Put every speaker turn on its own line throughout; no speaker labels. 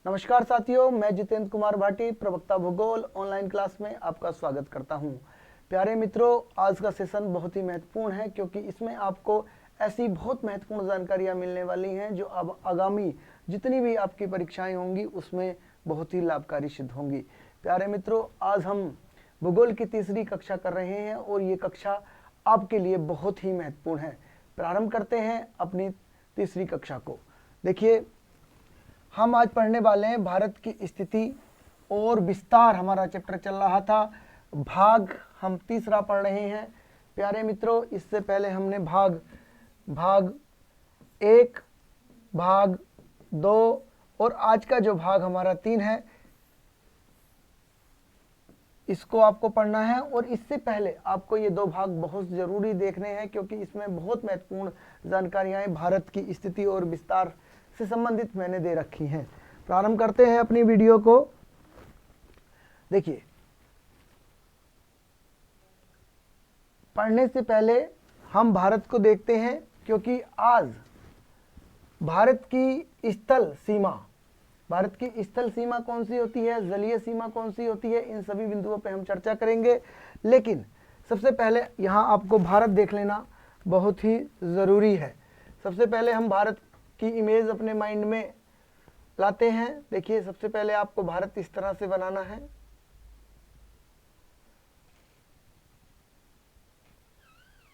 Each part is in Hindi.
नमस्कार साथियों, मैं जितेंद्र कुमार भाटी, प्रवक्ता भूगोल ऑनलाइन क्लास में आपका स्वागत करता हूं। प्यारे मित्रों, आज का सेशन बहुत ही महत्वपूर्ण है क्योंकि इसमें आपको ऐसी बहुत महत्वपूर्ण जानकारियां मिलने वाली हैं जो अब आगामी जितनी भी आपकी परीक्षाएं होंगी उसमें बहुत ही लाभकारी सिद्ध होंगी। प्यारे मित्रों, आज हम भूगोल की तीसरी कक्षा कर रहे हैं और ये कक्षा आपके लिए बहुत ही महत्वपूर्ण है। प्रारंभ करते हैं अपनी तीसरी कक्षा को। देखिए, हम आज पढ़ने वाले हैं भारत की स्थिति और विस्तार। हमारा चैप्टर चल रहा था, भाग हम तीसरा पढ़ रहे हैं। प्यारे मित्रों, इससे पहले हमने भाग 1, भाग 2 और आज का जो भाग हमारा 3 है, इसको आपको पढ़ना है। और इससे पहले आपको ये 2 भाग बहुत ज़रूरी देखने हैं क्योंकि इसमें बहुत महत्वपूर्ण जानकारियाँ भारत की स्थिति और विस्तार से संबंधित मैंने दे रखी हैं। प्रारंभ करते हैं अपनी वीडियो को। देखिए, पढ़ने से पहले हम भारत को देखते हैं क्योंकि आज भारत की स्थल सीमा कौन सी होती है, जलीय सीमा कौन सी होती है, इन सभी बिंदुओं पे हम चर्चा करेंगे। लेकिन सबसे पहले यहाँ आपको भारत देख लेना बहुत ही ज़रूरी है। सबसे पहले हम भारत की इमेज अपने माइंड में लाते हैं। देखिए, सबसे पहले आपको भारत इस तरह से बनाना है।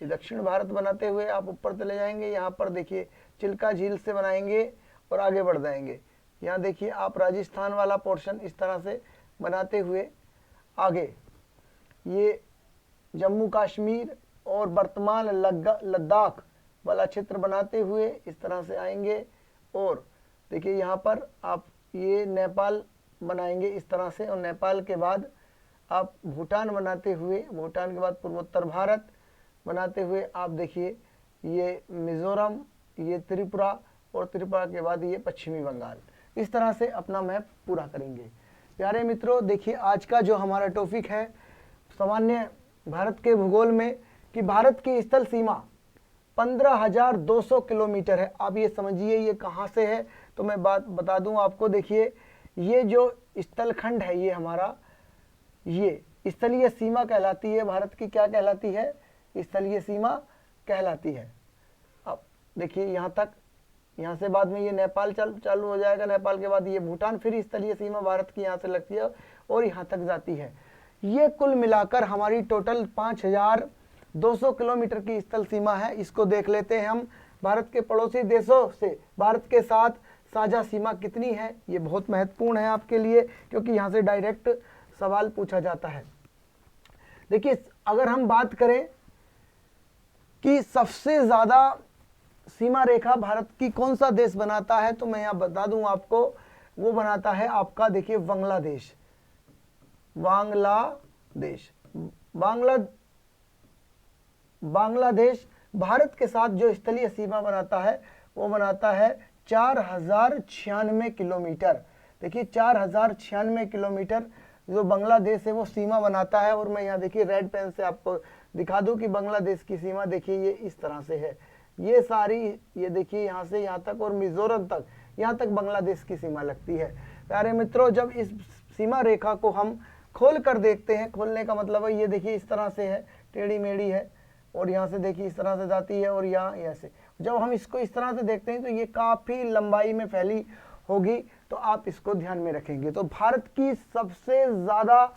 ये दक्षिण भारत बनाते हुए आप ऊपर चले जाएंगे। यहाँ पर देखिए चिल्का झील से बनाएंगे और आगे बढ़ जाएंगे। यहाँ देखिए आप राजस्थान वाला पोर्शन इस तरह से बनाते हुए आगे ये जम्मू कश्मीर और वर्तमान लद्दाख वाला क्षेत्र बनाते हुए इस तरह से आएंगे। और देखिए यहाँ पर आप ये नेपाल बनाएंगे इस तरह से, और नेपाल के बाद आप भूटान बनाते हुए, भूटान के बाद पूर्वोत्तर भारत बनाते हुए आप देखिए ये मिज़ोरम, ये त्रिपुरा, और त्रिपुरा के बाद ये पश्चिमी बंगाल। इस तरह से अपना मैप पूरा करेंगे। प्यारे मित्रों, देखिए आज का जो हमारा टॉपिक है सामान्य भारत के भूगोल में कि भारत की स्थल सीमा 15,200 किलोमीटर है। आप ये समझिए ये कहाँ से है, तो मैं बात बता दूं आपको। देखिए, ये जो स्थलखंड है ये हमारा, ये स्थलीय सीमा कहलाती है। भारत की क्या कहलाती है? स्थलीय सीमा कहलाती है। अब देखिए यहाँ तक, यहाँ से बाद में ये नेपाल चालू हो जाएगा, नेपाल के बाद ये भूटान, फिर स्थलीय सीमा भारत की यहाँ से लगती है और यहाँ तक जाती है। ये कुल मिलाकर हमारी टोटल 5,200 किलोमीटर की स्थल सीमा है। इसको देख लेते हैं हम। भारत के पड़ोसी देशों से भारत के साथ साझा सीमा कितनी है, ये बहुत महत्वपूर्ण है आपके लिए क्योंकि यहाँ से डायरेक्ट सवाल पूछा जाता है। देखिए, अगर हम बात करें कि सबसे ज़्यादा सीमा रेखा भारत की कौन सा देश बनाता है, तो मैं यहाँ बता दूं आपको, वो बनाता है आपका, देखिए, बांग्लादेश भारत के साथ जो स्थलीय सीमा बनाता है वो बनाता है 4,096 किलोमीटर। देखिए 4,096 किलोमीटर जो बांग्लादेश है वो सीमा बनाता है। और मैं यहाँ देखिए रेड पेन से आपको दिखा दूं कि बांग्लादेश की सीमा देखिए ये इस तरह से है। ये सारी, ये देखिए यहाँ से यहाँ तक और मिजोरम तक, यहाँ तक बांग्लादेश की सीमा लगती है। प्यारे मित्रों, जब इस सीमा रेखा को हम खोल कर देखते हैं, खोलने का मतलब है ये देखिए इस तरह से है, टेढ़ी मेढ़ी है, और यहाँ से देखिए इस तरह से जाती है और यहाँ ऐसे। जब हम इसको इस तरह से देखते हैं तो ये काफ़ी लंबाई में फैली होगी, तो आप इसको ध्यान में रखेंगे। तो भारत की सबसे ज़्यादा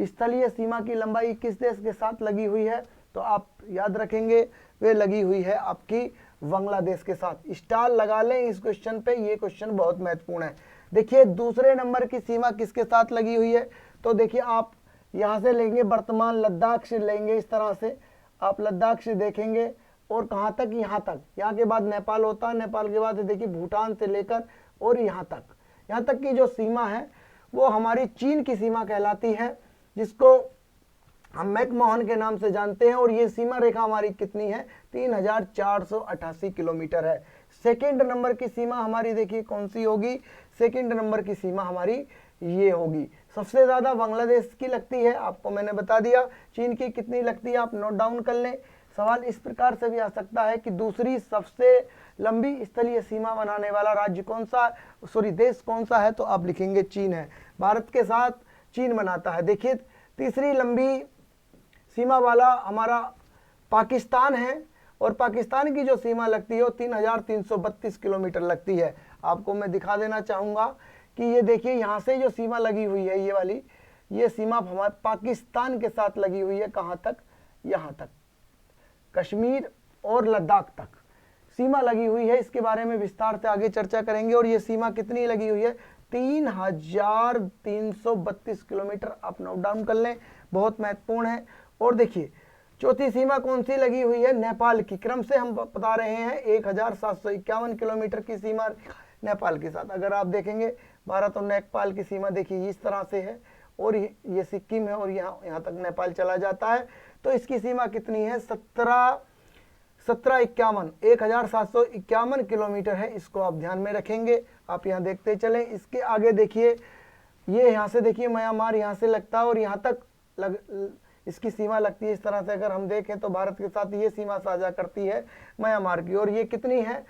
स्थलीय सीमा की लंबाई किस देश के साथ लगी हुई है, तो आप याद रखेंगे वे लगी हुई है आपकी बांग्लादेश के साथ। स्टार लगा लें इस क्वेश्चन पे, ये क्वेश्चन बहुत महत्वपूर्ण है। देखिए दूसरे नंबर की सीमा किसके साथ लगी हुई है, तो देखिए आप यहाँ से लेंगे, वर्तमान लद्दाख से लेंगे, इस तरह से आप लद्दाख से देखेंगे और कहाँ तक, यहाँ तक। यहाँ के बाद नेपाल होता है, नेपाल के बाद देखिए भूटान से लेकर और यहाँ तक की जो सीमा है वो हमारी चीन की सीमा कहलाती है, जिसको हम मैकमोहन के नाम से जानते हैं। और ये सीमा रेखा हमारी कितनी है? 3,488 किलोमीटर है। सेकेंड नंबर की सीमा हमारी देखिए कौन सी होगी? सेकेंड नंबर की सीमा हमारी ये होगी। सबसे ज़्यादा बांग्लादेश की लगती है, आपको मैंने बता दिया। चीन की कितनी लगती है आप नोट डाउन कर लें। सवाल इस प्रकार से भी आ सकता है कि दूसरी सबसे लंबी स्थलीय सीमा बनाने वाला राज्य कौन सा, देश कौन सा है, तो आप लिखेंगे चीन है। भारत के साथ चीन बनाता है। देखिए तीसरी लंबी सीमा वाला हमारा पाकिस्तान है, और पाकिस्तान की जो सीमा लगती है वो 3332 किलोमीटर लगती है। आपको मैं दिखा देना चाहूँगा कि ये देखिए यहाँ से जो सीमा लगी हुई है, ये वाली ये सीमा हमारे पाकिस्तान के साथ लगी हुई है। कहाँ तक? यहाँ तक, कश्मीर और लद्दाख तक सीमा लगी हुई है। इसके बारे में विस्तार से आगे चर्चा करेंगे। और ये सीमा कितनी लगी हुई है? 3332 किलोमीटर। आप नोट डाउन कर लें, बहुत महत्वपूर्ण है। और देखिए चौथी सीमा कौन सी लगी हुई है? नेपाल की। क्रम से हम बता रहे हैं 1751 किलोमीटर की सीमा नेपाल के साथ। अगर आप देखेंगे भारत और नेपाल की सीमा देखिए इस तरह से है, और ये सिक्किम है, और यहाँ तक नेपाल चला जाता है। तो इसकी सीमा कितनी है? 1751 किलोमीटर है। इसको आप ध्यान में रखेंगे। आप यहाँ देखते चलें। इसके आगे देखिए, ये यहाँ से देखिए म्यांमार यहाँ से लगता है, और यहाँ तक इसकी सीमा लगती है। इस तरह से अगर हम देखें तो भारत के साथ ये सीमा साझा करती है म्यांमार की। और ये कितनी है?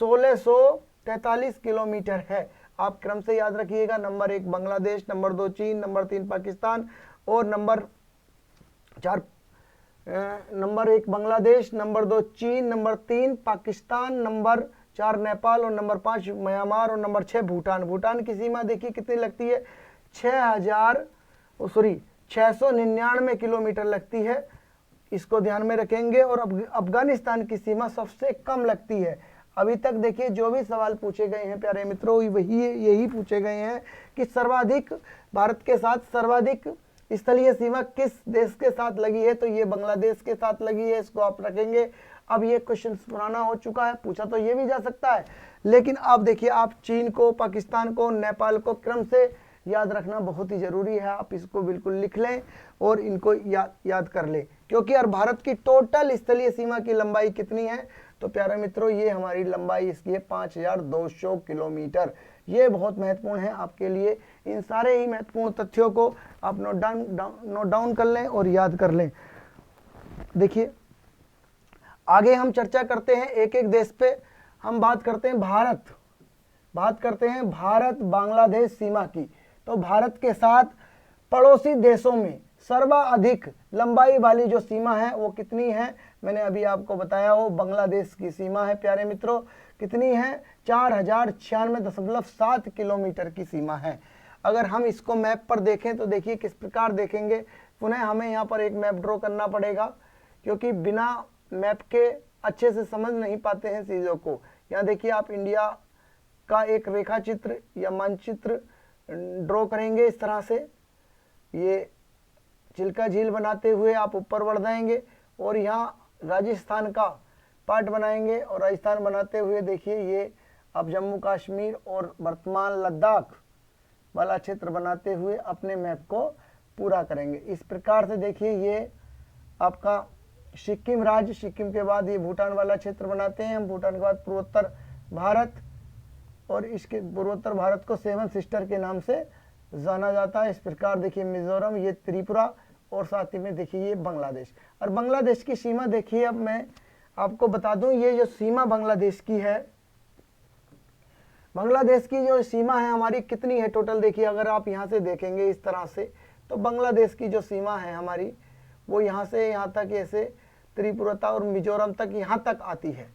1643 किलोमीटर है। आप क्रम से याद रखिएगा। नंबर 1 बांग्लादेश, नंबर 2 चीन, नंबर 3 पाकिस्तान, और नंबर 1 बांग्लादेश, नंबर 2 चीन, नंबर 3 पाकिस्तान, नंबर 4 नेपाल, और नंबर 5 म्यांमार, और नंबर 6 भूटान। भूटान की सीमा देखिए कितनी लगती है? 699 किलोमीटर लगती है। इसको ध्यान में रखेंगे। और अफगानिस्तान की सीमा सबसे कम लगती है। अभी तक देखिए जो भी सवाल पूछे गए हैं प्यारे मित्रों, यही पूछे गए हैं कि सर्वाधिक भारत के साथ सर्वाधिक स्थलीय सीमा किस देश के साथ लगी है, तो ये बांग्लादेश के साथ लगी है। इसको आप रखेंगे। अब ये क्वेश्चन पुराना हो चुका है, पूछा तो ये भी जा सकता है, लेकिन आप देखिए आप चीन को, पाकिस्तान को, नेपाल को क्रम से याद रखना बहुत ही जरूरी है। आप इसको बिल्कुल लिख लें और इनको याद कर लें, क्योंकि यार भारत की टोटल स्थलीय सीमा की लंबाई कितनी है? तो प्यारे मित्रों ये हमारी लंबाई इसकी है 5200 किलोमीटर। ये बहुत महत्वपूर्ण है आपके लिए। इन सारे ही महत्वपूर्ण तथ्यों को आप नोट डाउन कर लें और याद कर लें। देखिए आगे हम चर्चा करते हैं एक एक देश पे। हम बात करते हैं भारत बांग्लादेश सीमा की। तो भारत के साथ पड़ोसी देशों में सर्वाधिक लंबाई वाली जो सीमा है वो कितनी है? मैंने अभी आपको बताया वो बांग्लादेश की सीमा है प्यारे मित्रों। कितनी है? 4096.7 किलोमीटर की सीमा है। अगर हम इसको मैप पर देखें तो देखिए किस प्रकार देखेंगे। पुनः हमें यहाँ पर एक मैप ड्रॉ करना पड़ेगा, क्योंकि बिना मैप के अच्छे से समझ नहीं पाते हैं चीज़ों को। यहाँ देखिए आप इंडिया का एक रेखा चित्र या मानचित्र ड्रॉ करेंगे इस तरह से। ये चिल्का झील बनाते हुए आप ऊपर बढ़ जाएंगे, और यहाँ राजस्थान का पार्ट बनाएंगे, और राजस्थान बनाते हुए देखिए ये अब जम्मू कश्मीर और वर्तमान लद्दाख वाला क्षेत्र बनाते हुए अपने मैप को पूरा करेंगे। इस प्रकार से देखिए ये आपका सिक्किम राज्य, सिक्किम के बाद ये भूटान वाला क्षेत्र बनाते हैं हम। भूटान के बाद पूर्वोत्तर भारत, और इसके पूर्वोत्तर भारत को 7 सिस्टर के नाम से जाना जाता है। इस प्रकार देखिए मिजोरम, ये त्रिपुरा, और साथ ही में देखिए ये बांग्लादेश। और बांग्लादेश की सीमा देखिए, अब मैं आपको बता दूं ये जो सीमा बांग्लादेश की है, बांग्लादेश की जो सीमा है हमारी कितनी है टोटल? देखिए अगर आप यहाँ से देखेंगे इस तरह से, तो बांग्लादेश की जो सीमा है हमारी वो यहाँ से यहाँ तक ऐसे त्रिपुरा और मिजोरम तक यहाँ तक आती है।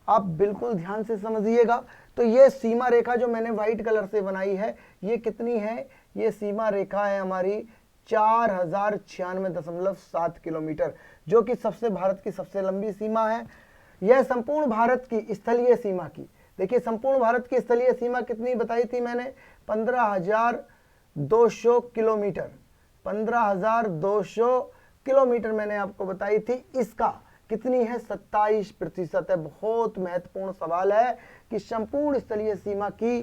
आप बिल्कुल ध्यान से समझिएगा। तो ये सीमा रेखा जो मैंने व्हाइट कलर से बनाई है ये कितनी है? ये सीमा रेखा है हमारी 4096.7 किलोमीटर, जो कि भारत की सबसे लंबी सीमा है। यह संपूर्ण भारत की स्थलीय सीमा की, देखिए संपूर्ण भारत की स्थलीय सीमा कितनी बताई थी मैंने? 15,200 किलोमीटर। 15,200 किलोमीटर मैंने आपको बताई थी। इसका कितनी है? 27% है। बहुत महत्वपूर्ण सवाल है कि संपूर्ण स्थलीय सीमा की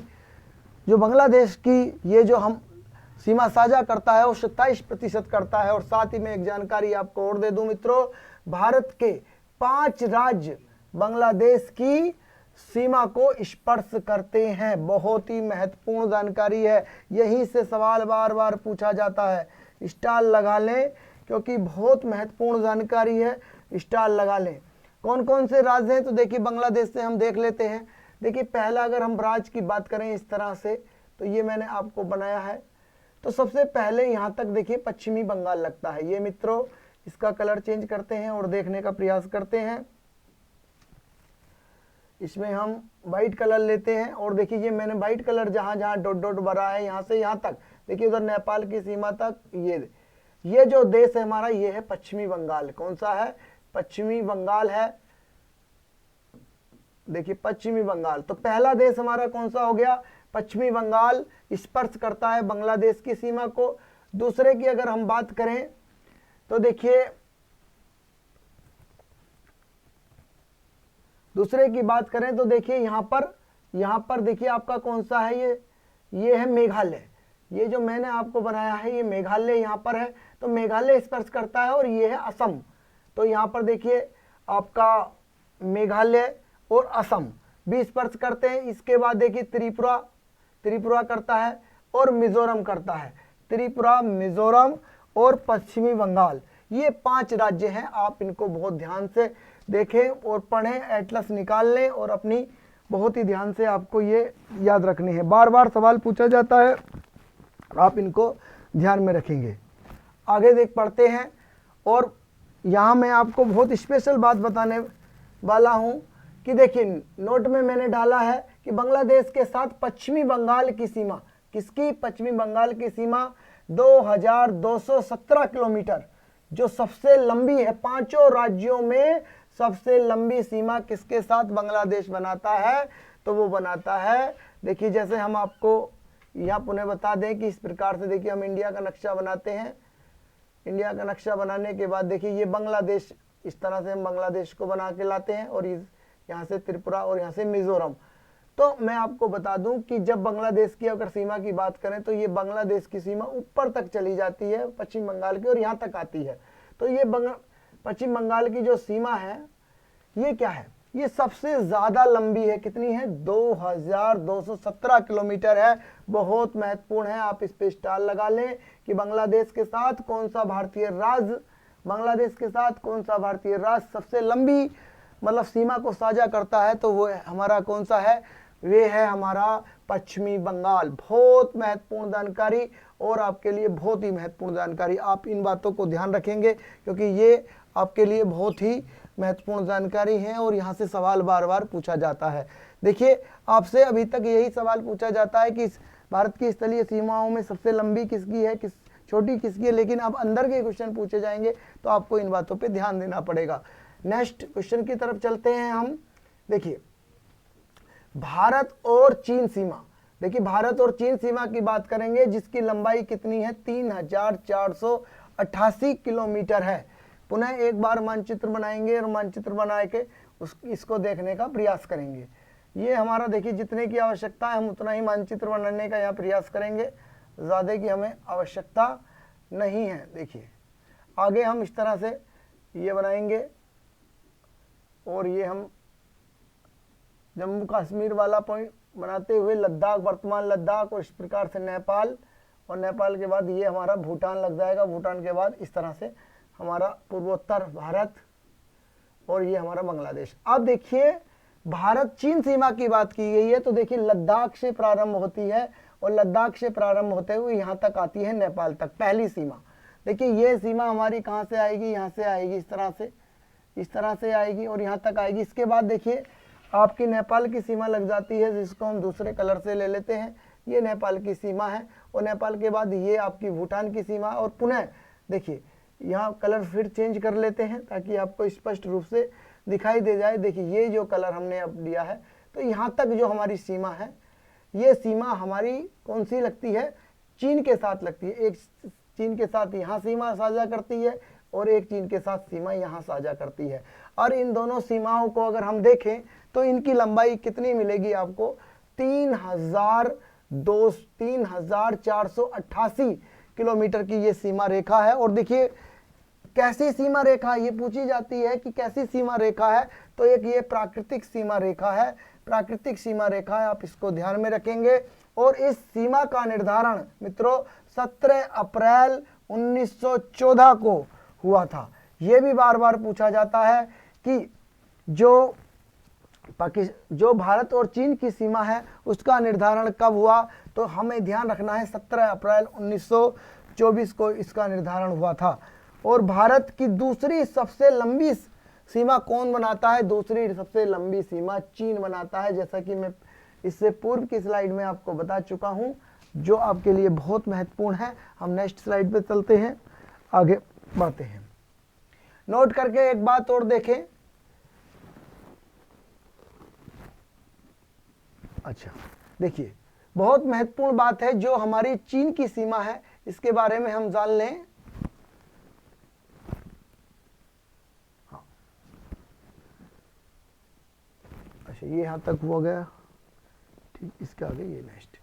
जो बांग्लादेश की ये जो हम सीमा साझा करता है वो 27% करता है। और साथ ही में एक जानकारी आपको और दे दूं मित्रों, भारत के 5 राज्य बांग्लादेश की सीमा को स्पर्श करते हैं। बहुत ही महत्वपूर्ण जानकारी है, यहीं से सवाल बार बार पूछा जाता है। स्टार लगा लें क्योंकि बहुत महत्वपूर्ण जानकारी है। स्टार लगा लें। कौन कौन से राज्य हैं, तो देखिए बांग्लादेश से हम देख लेते हैं। देखिए पहला अगर हम राज्य की बात करें इस तरह से, तो ये मैंने आपको बनाया है। तो सबसे पहले यहाँ तक देखिए पश्चिमी बंगाल लगता है। ये मित्रों इसका कलर चेंज करते हैं और देखने का प्रयास करते हैं। इसमें हम वाइट कलर लेते हैं और देखिए ये मैंने वाइट कलर जहाँ जहाँ डॉट डॉट भरा है, यहाँ से यहाँ तक देखिए उधर नेपाल की सीमा तक, ये जो देश है हमारा, ये है पश्चिमी बंगाल। कौन सा है? पश्चिमी बंगाल है। देखिए पश्चिमी बंगाल, तो पहला देश हमारा कौन सा हो गया? पश्चिमी बंगाल स्पर्श करता है बांग्लादेश की सीमा को। दूसरे की अगर हम बात करें तो देखिए यहाँ पर देखिए आपका कौन सा है? ये है मेघालय। ये जो मैंने आपको बनाया है ये मेघालय यहाँ पर है, तो मेघालय स्पर्श करता है। और ये है असम, तो यहाँ पर देखिए आपका मेघालय और असम भी स्पर्श करते हैं। इसके बाद देखिए त्रिपुरा करता है और मिजोरम करता है। त्रिपुरा, मिजोरम और पश्चिमी बंगाल, ये 5 राज्य हैं। आप इनको बहुत ध्यान से देखें और पढ़ें, एटलस निकाल लें और अपनी बहुत ही ध्यान से आपको ये याद रखनी है। बार बार सवाल पूछा जाता है, आप इनको ध्यान में रखेंगे। आगे देख पढ़ते हैं। और यहाँ मैं आपको बहुत स्पेशल बात बताने वाला हूँ कि देखिए नोट में मैंने डाला है कि बांग्लादेश के साथ पश्चिमी बंगाल की सीमा, किसकी? पश्चिमी बंगाल की सीमा 2217 किलोमीटर, जो सबसे लंबी है। 5 राज्यों में सबसे लंबी सीमा किसके साथ बांग्लादेश बनाता है? तो वो बनाता है, देखिए जैसे हम आपको यहाँ पुनः बता दें कि इस प्रकार से देखिए हम इंडिया का नक्शा बनाते हैं। इंडिया का नक्शा बनाने के बाद देखिए ये बांग्लादेश, इस तरह से हम बांग्लादेश को बना के लाते हैं और यहाँ से त्रिपुरा और यहाँ से मिजोरम। तो मैं आपको बता दूं कि जब बांग्लादेश की अगर सीमा की बात करें तो ये बांग्लादेश की सीमा ऊपर तक चली जाती है पश्चिम बंगाल की, और यहाँ तक आती है। तो ये पश्चिम बंगाल की जो सीमा है ये क्या है? ये सबसे ज्यादा लंबी है। कितनी है? 2217 किलोमीटर है। बहुत महत्वपूर्ण है, आप इस पे स्टार लगा लें कि बांग्लादेश के साथ कौन सा भारतीय राज्य सबसे लंबी मतलब सीमा को साझा करता है, तो वो हमारा कौन सा है? वे है हमारा पश्चिमी बंगाल। बहुत महत्वपूर्ण जानकारी और आपके लिए बहुत ही महत्वपूर्ण जानकारी। आप इन बातों को ध्यान रखेंगे क्योंकि ये आपके लिए बहुत ही महत्वपूर्ण जानकारी है और यहाँ से सवाल बार बार पूछा जाता है। देखिए आपसे अभी तक यही सवाल पूछा जाता है कि भारत की स्थलीय सीमाओं में सबसे लंबी किसकी है, छोटी किसकी है, लेकिन अब अंदर के क्वेश्चन पूछे जाएंगे तो आपको इन बातों पे ध्यान देना पड़ेगा। नेक्स्ट क्वेश्चन की तरफ चलते हैं हम। देखिए भारत और चीन सीमा, देखिए भारत और चीन सीमा की बात करेंगे जिसकी लंबाई कितनी है? 3488 किलोमीटर है। पुनः एक बार मानचित्र बनाएंगे और मानचित्र बना के इसको देखने का प्रयास करेंगे। ये हमारा देखिए जितने की आवश्यकता है हम उतना ही मानचित्र बनाने का यहाँ प्रयास करेंगे, ज़्यादा की हमें आवश्यकता नहीं है। देखिए आगे हम इस तरह से ये बनाएंगे और ये हम जम्मू कश्मीर वाला पॉइंट बनाते हुए लद्दाख, वर्तमान लद्दाख, और इस प्रकार से नेपाल, और नेपाल के बाद ये हमारा भूटान लग जाएगा। भूटान के बाद इस तरह से हमारा पूर्वोत्तर भारत और ये हमारा बांग्लादेश। अब देखिए भारत चीन सीमा की बात की गई है तो देखिए लद्दाख से प्रारंभ होती है और लद्दाख से प्रारंभ होते हुए यहाँ तक आती है नेपाल तक, पहली सीमा। देखिए ये सीमा हमारी कहाँ से आएगी? यहाँ से आएगी, इस तरह से आएगी और यहाँ तक आएगी। इसके बाद देखिए आपकी नेपाल की सीमा लग जाती है जिसको हम दूसरे कलर से ले लेते हैं। ये नेपाल की सीमा है और नेपाल के बाद ये आपकी भूटान की सीमा। और पुनः देखिए यहाँ कलर फिर चेंज कर लेते हैं ताकि आपको स्पष्ट रूप से दिखाई दे जाए। देखिए ये जो कलर हमने अब लिया है तो यहाँ तक जो हमारी सीमा है, ये सीमा हमारी कौन सी लगती है? चीन के साथ लगती है। एक चीन के साथ यहाँ सीमा साझा करती है और एक चीन के साथ सीमा यहाँ साझा करती है। और इन दोनों सीमाओं को अगर हम देखें तो इनकी लंबाई कितनी मिलेगी आपको? 3488 किलोमीटर की ये सीमा रेखा है। और देखिए कैसी सीमा रेखा, ये पूछी जाती है कि कैसी सीमा रेखा है, तो एक ये प्राकृतिक सीमा रेखा है। प्राकृतिक सीमा रेखा है, आप इसको ध्यान में रखेंगे। और इस सीमा का निर्धारण मित्रों 17 अप्रैल 1914 को हुआ था। ये भी बार बार पूछा जाता है कि जो भारत और चीन की सीमा है उसका निर्धारण कब हुआ, तो हमें ध्यान रखना है 17 अप्रैल 1924 को इसका निर्धारण हुआ था। और भारत की दूसरी सबसे लंबी सीमा कौन बनाता है? दूसरी सबसे लंबी सीमा चीन बनाता है, जैसा कि मैं इससे पूर्व की स्लाइड में आपको बता चुका हूं, जो आपके लिए बहुत महत्वपूर्ण है। हम नेक्स्ट स्लाइड पे चलते हैं, आगे बढ़ते हैं। नोट करके एक बात और देखें। अच्छा देखिए, बहुत महत्वपूर्ण बात है, जो हमारी चीन की सीमा है इसके बारे में हम जान लें। हाँ, अच्छा ये यहां तक हो गया, ठीक, इसके आगे ये नेक्स्ट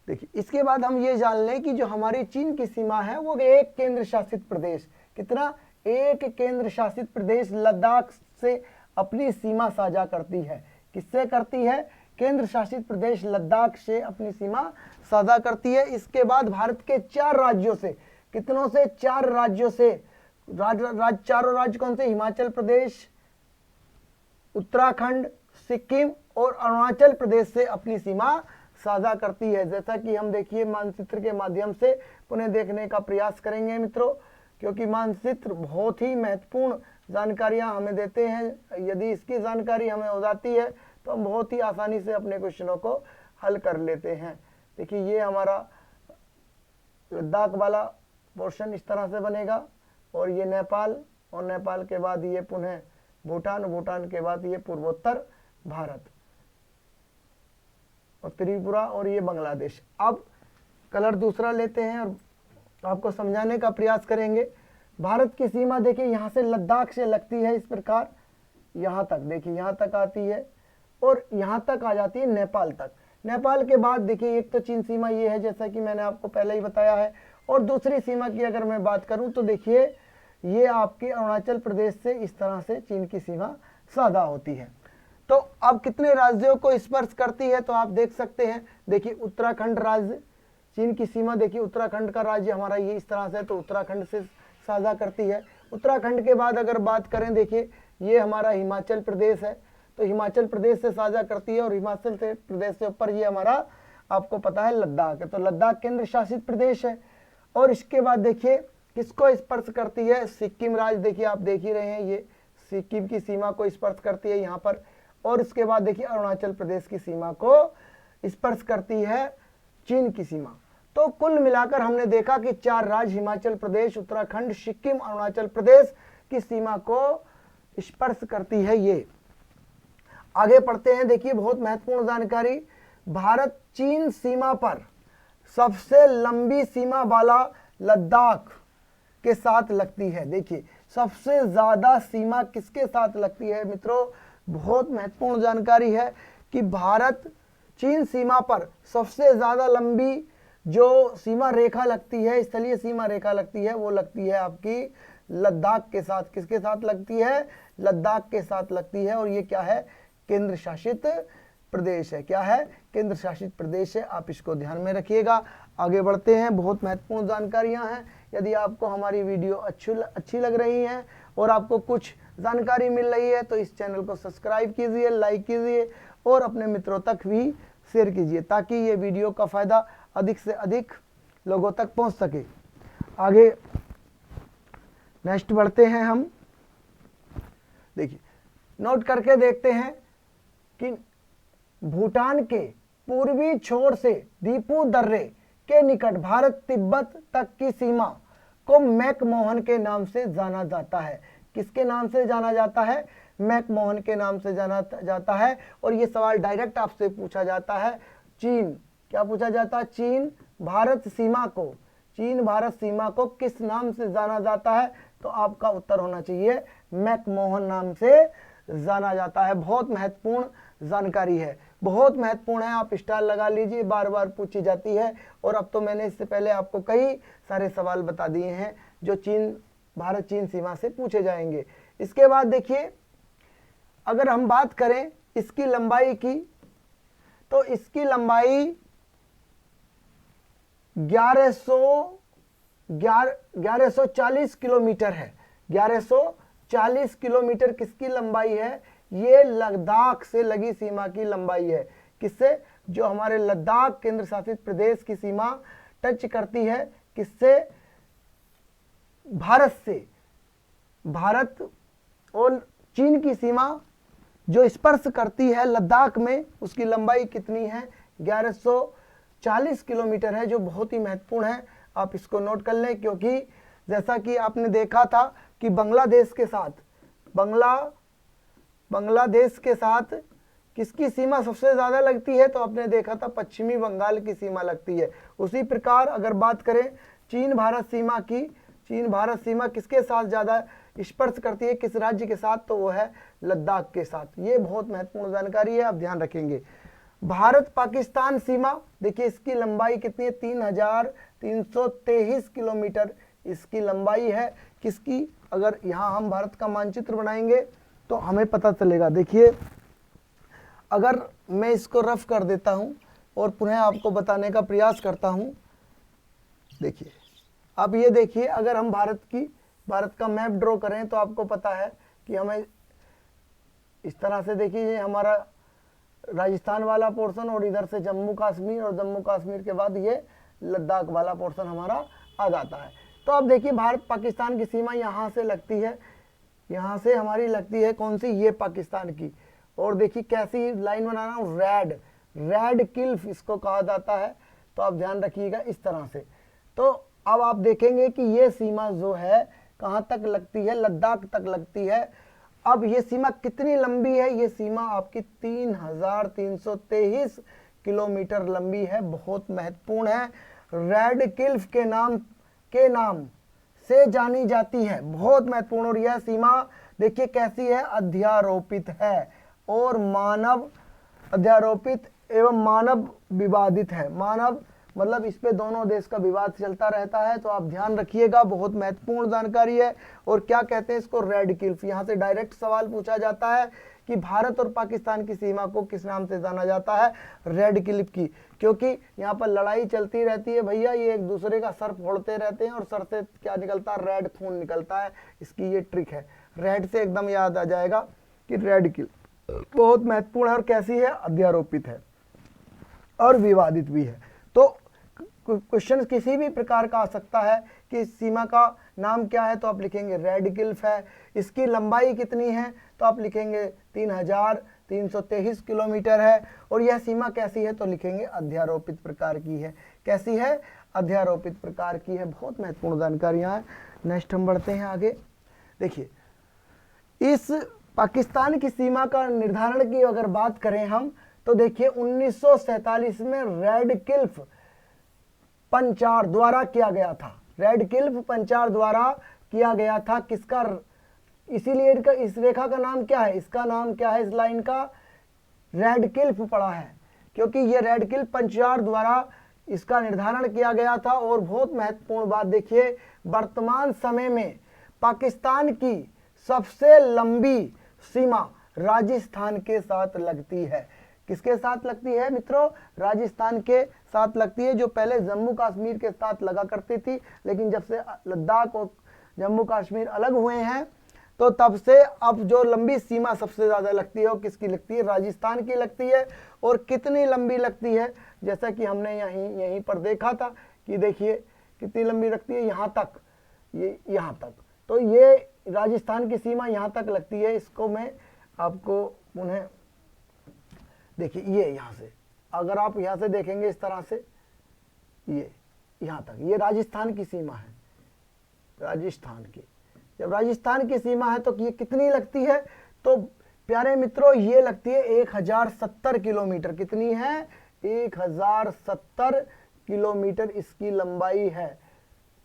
देखिए। इसके बाद हम ये जान लें कि जो हमारी चीन की सीमा है वो एक केंद्र शासित प्रदेश, कितना? एक केंद्र शासित प्रदेश लद्दाख से अपनी सीमा साझा करती है। किससे करती है? केंद्र शासित प्रदेश लद्दाख से अपनी सीमा साझा करती है। इसके बाद भारत के 4 राज्यों से, कितनों से? 4 राज्यों से। चारों राज्य कौन से? हिमाचल प्रदेश, उत्तराखंड, सिक्किम और अरुणाचल प्रदेश से अपनी सीमा साझा करती है। जैसा कि हम देखिए मानचित्र के माध्यम से पुनः देखने का प्रयास करेंगे मित्रों, क्योंकि मानचित्र बहुत ही महत्वपूर्ण जानकारियां हमें देते हैं। यदि इसकी जानकारी हमें हो जाती है तो हम बहुत ही आसानी से अपने क्वेश्चनों को हल कर लेते हैं। देखिए ये हमारा लद्दाख वाला पोर्शन इस तरह से बनेगा, और ये नेपाल, और नेपाल के बाद ये पुनः भूटान, भूटान के बाद ये पूर्वोत्तर भारत और त्रिपुरा, और ये बांग्लादेश। अब कलर दूसरा लेते हैं और आपको समझाने का प्रयास करेंगे। भारत की सीमा देखिए यहाँ से लद्दाख से लगती है इस प्रकार, यहाँ तक देखिए, यहाँ तक आती है और यहाँ तक आ जाती है नेपाल तक। नेपाल के बाद देखिए एक तो चीन सीमा ये है, जैसा कि मैंने आपको पहले ही बताया है, और दूसरी सीमा की अगर मैं बात करूं तो देखिए ये आपके अरुणाचल प्रदेश से इस तरह से चीन की सीमा साझा होती है। तो अब कितने राज्यों को स्पर्श करती है तो आप देख सकते हैं। देखिए उत्तराखंड राज्य, चीन की सीमा देखिए उत्तराखंड का राज्य हमारा ये इस तरह से, तो उत्तराखंड से साझा करती है। उत्तराखंड के बाद अगर बात करें, देखिए ये हमारा हिमाचल प्रदेश है, तो हिमाचल प्रदेश से साझा करती है, और हिमाचल से प्रदेश से ऊपर ये हमारा आपको पता है लद्दाख है, तो लद्दाख केंद्र शासित प्रदेश है। और इसके बाद देखिए किसको स्पर्श करती है? सिक्किम राज्य, देखिए आप देख ही रहे हैं, ये सिक्किम की सीमा को स्पर्श करती है यहाँ पर। और इसके बाद देखिए अरुणाचल प्रदेश की सीमा को स्पर्श करती है चीन की सीमा। तो कुल मिलाकर हमने देखा कि 4 राज्य हिमाचल प्रदेश, उत्तराखंड, सिक्किम, अरुणाचल प्रदेश की सीमा को स्पर्श करती है। ये आगे पढ़ते हैं। देखिए बहुत महत्वपूर्ण जानकारी, भारत चीन सीमा पर सबसे लंबी सीमा वाला लद्दाख के साथ लगती है। देखिए सबसे ज्यादा सीमा किसके साथ लगती है मित्रों? बहुत महत्वपूर्ण जानकारी है कि भारत चीन सीमा पर सबसे ज्यादा लंबी जो सीमा रेखा लगती है, स्थलीय सीमा रेखा लगती है, वो लगती है आपकी लद्दाख के साथ। किसके साथ लगती है? लद्दाख के साथ लगती है। और ये क्या है? केंद्र शासित प्रदेश है। क्या है? केंद्र शासित प्रदेश है। आप इसको ध्यान में रखिएगा। आगे बढ़ते हैं, बहुत महत्वपूर्ण जानकारियां हैं। यदि आपको हमारी वीडियो अच्छी लग रही है और आपको कुछ जानकारी मिल रही है तो इस चैनल को सब्सक्राइब कीजिए, लाइक कीजिए और अपने मित्रों तक भी शेयर कीजिए, ताकि ये वीडियो का फायदा अधिक से अधिक लोगों तक पहुंच सके। आगे नेक्स्ट बढ़ते हैं हम। देखिए नोट करके देखते हैं कि भूटान के पूर्वी छोर से दीपू दर्रे के निकट भारत तिब्बत तक की सीमा को मैकमोहन के नाम से जाना जाता है। किसके नाम से जाना जाता है? मैकमोहन के नाम से जाना जाता है। और ये सवाल डायरेक्ट आपसे पूछा जाता है, चीन, क्या पूछा जाता है? चीन भारत सीमा को, चीन भारत सीमा को किस नाम से जाना जाता है? तो आपका उत्तर होना चाहिए मैकमोहन नाम से जाना जाता है। बहुत महत्वपूर्ण जानकारी है, बहुत महत्वपूर्ण है। आप स्टार लगा लीजिए, बार बार पूछी जाती है। और अब तो मैंने इससे पहले आपको कई सारे सवाल बता दिए हैं जो भारत चीन सीमा से पूछे जाएंगे। इसके बाद देखिए अगर हम बात करें इसकी लंबाई की, तो इसकी लंबाई 1140 किलोमीटर है। 1140 किलोमीटर किसकी लंबाई है? ये लद्दाख से लगी सीमा की लंबाई है। किससे? जो हमारे लद्दाख केंद्र शासित प्रदेश की सीमा टच करती है, किससे? भारत से। भारत और चीन की सीमा जो स्पर्श करती है लद्दाख में, उसकी लंबाई कितनी है? 1140 किलोमीटर है, जो बहुत ही महत्वपूर्ण है। आप इसको नोट कर लें, क्योंकि जैसा कि आपने देखा था कि बांग्लादेश के साथ किसकी सीमा सबसे ज़्यादा लगती है? तो आपने देखा था पश्चिमी बंगाल की सीमा लगती है। उसी प्रकार अगर बात करें चीन भारत सीमा किसके साथ ज़्यादा स्पर्श करती है, किस राज्य के साथ? तो वो है लद्दाख के साथ। ये बहुत महत्वपूर्ण जानकारी है, आप ध्यान रखेंगे। भारत पाकिस्तान सीमा, देखिए इसकी लंबाई कितनी है? 3323 किलोमीटर इसकी लंबाई है। किसकी? अगर यहाँ हम भारत का मानचित्र बनाएंगे तो हमें पता चलेगा। देखिए, अगर मैं इसको रफ कर देता हूँ और पुनः आपको बताने का प्रयास करता हूँ। देखिए, अब ये देखिए, अगर हम भारत का मैप ड्रॉ करें तो आपको पता है कि हमें इस तरह से, देखिए ये हमारा राजस्थान वाला पोर्शन और इधर से जम्मू कश्मीर, और जम्मू कश्मीर के बाद ये लद्दाख वाला पोर्शन हमारा आ जाता है। तो अब देखिए भारत पाकिस्तान की सीमा यहाँ से लगती है, यहाँ से हमारी लगती है कौन सी? ये पाकिस्तान की। और देखिए कैसी लाइन बना रहा हूँ, रेड किल्फ इसको कहा जाता है। तो आप ध्यान रखिएगा इस तरह से। तो अब आप देखेंगे कि ये सीमा जो है कहाँ तक लगती है? लद्दाख तक लगती है। अब ये सीमा कितनी लंबी है? ये सीमा आपकी 3323 किलोमीटर लंबी है, बहुत महत्वपूर्ण है। रेड किल्फ के नाम से जानी जाती है, बहुत महत्वपूर्ण। और यह सीमा देखिए कैसी है? अध्यारोपित है और अध्यारोपित एवं मानव विवादित है। मानव मतलब इस पे दोनों देश का विवाद चलता रहता है। तो आप ध्यान रखिएगा, बहुत महत्वपूर्ण जानकारी है। और क्या कहते हैं इसको? रेड किल्फ। यहाँ से डायरेक्ट सवाल पूछा जाता है कि भारत और पाकिस्तान की सीमा को किस नाम से जाना जाता है? रेड किल्फ की। क्योंकि यहाँ पर लड़ाई चलती रहती है भैया, ये एक दूसरे का सर फोड़ते रहते हैं और सर से क्या निकलता है? रेड खून निकलता है। इसकी ये ट्रिक है। रेड से एकदम याद आ जाएगा कि रेड किल्फ बहुत महत्वपूर्ण है। और कैसी है? अध्यारोपित है और विवादित भी है। तो क्वेश्चन किसी भी प्रकार का आ सकता है कि सीमा का नाम क्या है? तो आप लिखेंगे रेड किल्फ है। इसकी लंबाई कितनी है? तो आप लिखेंगे 3323 किलोमीटर है। और यह सीमा कैसी है? तो लिखेंगे अध्यारोपित प्रकार की है। कैसी है? अध्यारोपित प्रकार की है। बहुत महत्वपूर्ण जानकारियां हैं। नेक्स्ट हम बढ़ते हैं आगे। देखिए, इस पाकिस्तान की सीमा का निर्धारण की अगर बात करें हम, तो देखिए 1947 में रेड किल्फ पंचार द्वारा किया गया था। रेड किल्फ पंचार द्वारा किया गया था। किसका? इसीलिए इस रेखा का नाम क्या है? इसका नाम क्या है? इस लाइन का रेड किल्फ पड़ा है, क्योंकि ये रेड किल्फ पंचार द्वारा इसका निर्धारण किया गया था। और बहुत महत्वपूर्ण बात देखिए, वर्तमान समय में पाकिस्तान की सबसे लंबी सीमा राजस्थान के साथ लगती है। किसके साथ लगती है मित्रों? राजस्थान के साथ लगती है, जो पहले जम्मू कश्मीर के साथ लगा करती थी। लेकिन जब से लद्दाख और जम्मू कश्मीर अलग हुए हैं, तो तब से अब जो लंबी सीमा सबसे ज़्यादा लगती है वो किसकी लगती है? राजस्थान की लगती है। और कितनी लंबी लगती है? जैसा कि हमने यहीं पर देखा था कि देखिए कितनी लंबी लगती है, यहाँ तक, ये यहाँ तक। तो ये राजस्थान की सीमा यहाँ तक लगती है। इसको मैं आपको पुनः देखिए, ये यहाँ से अगर आप यहाँ से देखेंगे इस तरह से, ये यहाँ तक, ये राजस्थान की सीमा है। राजस्थान की, जब राजस्थान की सीमा है तो ये कितनी लगती है? तो प्यारे मित्रों, ये लगती है 1070 किलोमीटर। कितनी है? 1070 किलोमीटर इसकी लंबाई है।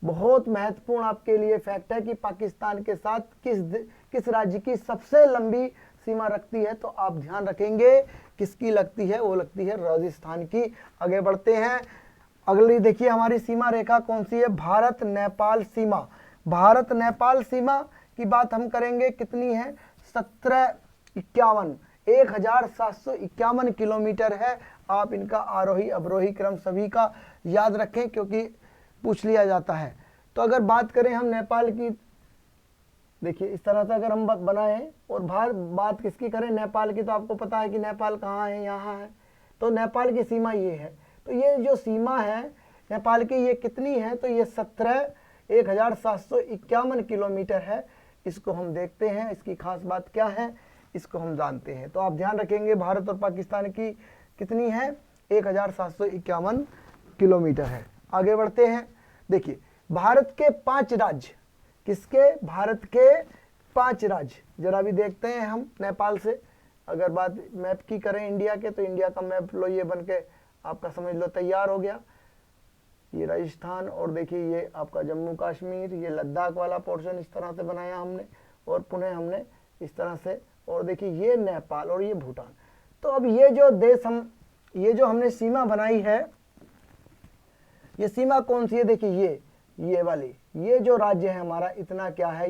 बहुत महत्वपूर्ण आपके लिए फैक्ट है कि पाकिस्तान के साथ किस राज्य की सबसे लंबी सीमा रखती है। तो आप ध्यान रखेंगे किसकी लगती है? वो लगती है राजस्थान की। आगे बढ़ते हैं। अगली देखिए हमारी सीमा रेखा कौन सी है? भारत नेपाल सीमा। भारत नेपाल सीमा की बात हम करेंगे, कितनी है? 1751 किलोमीटर है। आप इनका आरोही अवरोही क्रम सभी का याद रखें, क्योंकि पूछ लिया जाता है। तो अगर बात करें हम नेपाल की, देखिए इस तरह से अगर हम बनाएं, और बात किसकी करें, नेपाल की, तो आपको पता है कि नेपाल कहाँ है, यहाँ है। तो नेपाल की सीमा ये है। तो ये जो सीमा है नेपाल की, ये कितनी है, तो ये 17,1751 किलोमीटर है। इसको हम देखते हैं, इसकी खास बात क्या है, इसको हम जानते हैं। तो आप ध्यान रखेंगे, भारत और पाकिस्तान की कितनी है, 1751 किलोमीटर है। आगे बढ़ते हैं। देखिए भारत के 5 राज्य, किसके, भारत के 5 राज्य, जरा भी देखते हैं हम नेपाल से। अगर बात मैप की करें इंडिया के, तो इंडिया का मैप लो ये बन के आपका समझ लो तैयार हो गया। ये राजस्थान, और देखिए ये आपका जम्मू कश्मीर, ये लद्दाख वाला पोर्शन इस तरह से बनाया हमने, और पुनः हमने इस तरह से, और देखिए ये नेपाल और ये भूटान। तो अब ये जो देश ये जो हमने सीमा बनाई है, ये सीमा कौन सी है, देखिए ये वाली, ये जो राज्य है हमारा, इतना क्या है,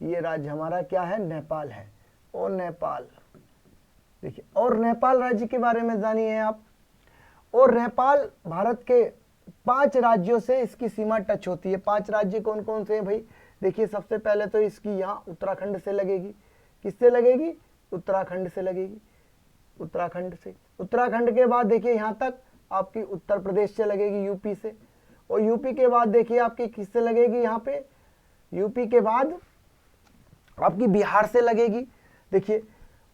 ये राज्य हमारा क्या है, नेपाल है। और नेपाल देखिए, और नेपाल राज्य के बारे में जानिए आप। और नेपाल भारत के 5 राज्यों से इसकी सीमा टच होती है। 5 राज्य कौन कौन से हैं भाई, देखिए सबसे पहले तो इसकी यहाँ उत्तराखंड से लगेगी। किससे लगेगी, उत्तराखंड से लगेगी, उत्तराखंड से। उत्तराखंड के बाद देखिए यहाँ तक आपकी उत्तर प्रदेश से लगेगी, यूपी से। और यूपी के बाद देखिए आपकी किससे लगेगी, यहाँ पे यूपी के बाद आपकी बिहार से लगेगी। देखिए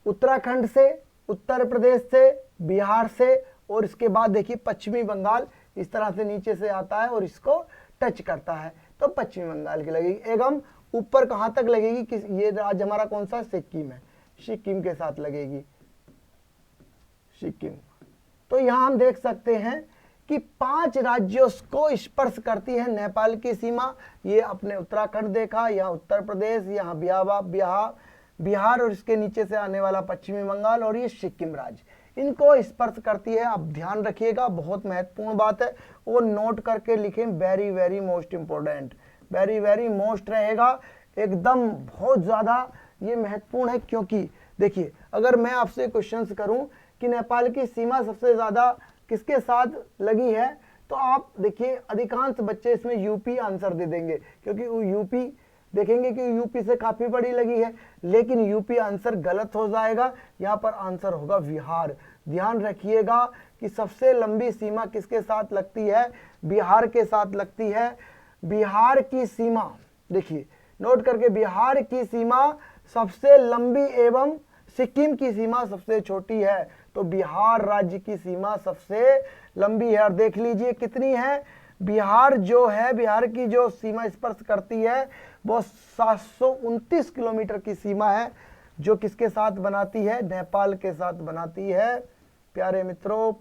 उत्तराखंड से, उत्तर प्रदेश से, बिहार से, और इसके बाद देखिए पश्चिमी बंगाल इस तरह से नीचे से आता है और इसको टच करता है, तो पश्चिमी बंगाल की लगेगी। एवं ऊपर कहाँ तक लगेगी, किस, ये राज्य हमारा कौन सा, सिक्किम है, सिक्किम के साथ लगेगी, सिक्किम। तो यहाँ हम देख सकते हैं कि 5 राज्यों को स्पर्श करती है नेपाल की सीमा। ये अपने उत्तराखंड देखा, यहाँ उत्तर प्रदेश, यहाँ बिहार, और इसके नीचे से आने वाला पश्चिमी बंगाल, और ये सिक्किम राज्य, इनको स्पर्श करती है। आप ध्यान रखिएगा, बहुत महत्वपूर्ण बात है, वो नोट करके लिखें, very very most important, very very most रहेगा, एकदम बहुत ज़्यादा ये महत्वपूर्ण है। क्योंकि देखिए अगर मैं आपसे क्वेश्चंस करूं कि नेपाल की सीमा सबसे ज़्यादा किसके साथ लगी है, तो आप देखिए अधिकांश बच्चे इसमें यूपी आंसर दे देंगे, क्योंकि यूपी देखेंगे कि यूपी से काफ़ी बड़ी लगी है। लेकिन यूपी आंसर गलत हो जाएगा, यहाँ पर आंसर होगा बिहार। ध्यान रखिएगा कि सबसे लंबी सीमा किसके साथ लगती है, बिहार के साथ लगती है। बिहार की सीमा देखिए नोट करके, बिहार की सीमा सबसे लंबी एवं सिक्किम की सीमा सबसे छोटी है। तो बिहार राज्य की सीमा सबसे लंबी है। और देख लीजिए कितनी है, बिहार जो है, बिहार की जो सीमा स्पर्श करती है वो 729 किलोमीटर की सीमा है, जो किसके साथ बनाती है, नेपाल के साथ बनाती है। प्यारे मित्रों,